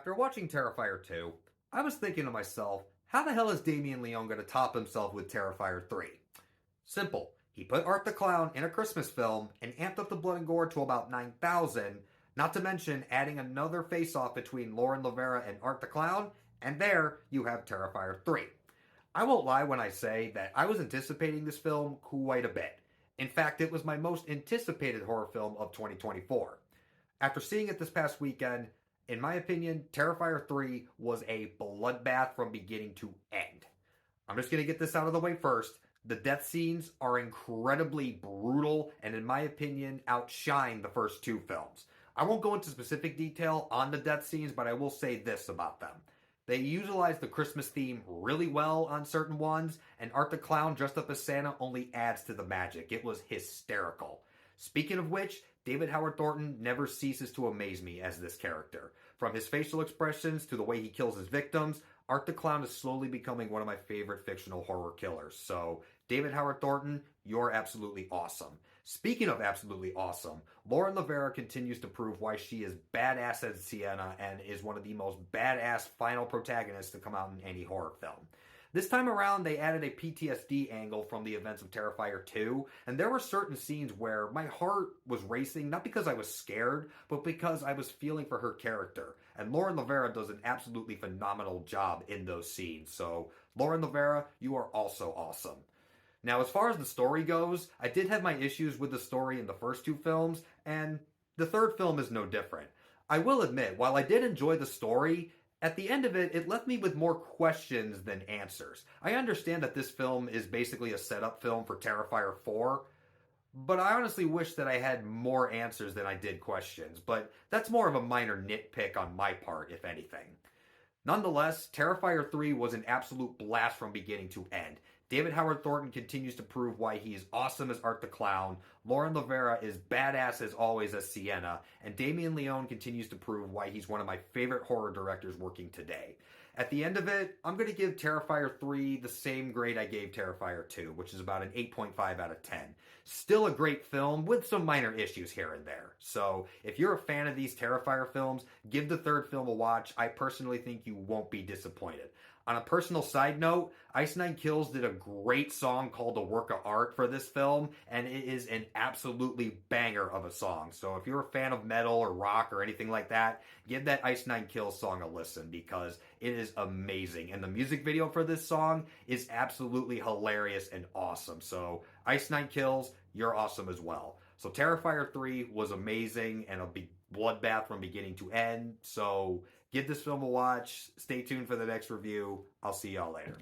After watching Terrifier 2, I was thinking to myself, how the hell is Damien Leone going to top himself with Terrifier 3? Simple. He put Art the Clown in a Christmas film and amped up the blood and gore to about 9,000, not to mention adding another face-off between Lauren LaVera and Art the Clown, and there you have Terrifier 3. I won't lie when I say that I was anticipating this film quite a bit. In fact, it was my most anticipated horror film of 2024. After seeing it this past weekend, in my opinion, Terrifier 3 was a bloodbath from beginning to end. I'm just going to get this out of the way first. The death scenes are incredibly brutal and, in my opinion, outshine the first two films. I won't go into specific detail on the death scenes, but I will say this about them. They utilize the Christmas theme really well on certain ones, and Art the Clown dressed up as Santa only adds to the magic. It was hysterical. Speaking of which, David Howard Thornton never ceases to amaze me as this character. From his facial expressions to the way he kills his victims, Art the Clown is slowly becoming one of my favorite fictional horror killers. So, David Howard Thornton, you're absolutely awesome. Speaking of absolutely awesome, Lauren LaVera continues to prove why she is badass as Sienna and is one of the most badass final protagonists to come out in any horror film. This time around, they added a PTSD angle from the events of Terrifier 2, and there were certain scenes where my heart was racing, not because I was scared, but because I was feeling for her character. And Lauren LaVera does an absolutely phenomenal job in those scenes. So, Lauren LaVera, you are also awesome. Now, as far as the story goes, I did have my issues with the story in the first two films, and the third film is no different. I will admit, while I did enjoy the story, at the end of it, it left me with more questions than answers. I understand that this film is basically a setup film for Terrifier 4, but I honestly wish that I had more answers than I did questions. But that's more of a minor nitpick on my part, if anything. Nonetheless, Terrifier 3 was an absolute blast from beginning to end. David Howard Thornton continues to prove why he is awesome as Art the Clown, Lauren LaVera is badass as always as Sienna, and Damien Leone continues to prove why he's one of my favorite horror directors working today. At the end of it, I'm going to give Terrifier 3 the same grade I gave Terrifier 2, which is about an 8.5 out of 10. Still a great film with some minor issues here and there. So, if you're a fan of these Terrifier films, give the third film a watch. I personally think you won't be disappointed. On a personal side note, Ice Nine Kills did a great song called A Work of Art for this film, and it is an absolutely banger of a song. So if you're a fan of metal or rock or anything like that, give that Ice Nine Kills song a listen because it is amazing. And the music video for this song is absolutely hilarious and awesome. So Ice Nine Kills, you're awesome as well. So Terrifier 3 was amazing and a bloodbath from beginning to end. So give this film a watch. Stay tuned for the next review. I'll see y'all later.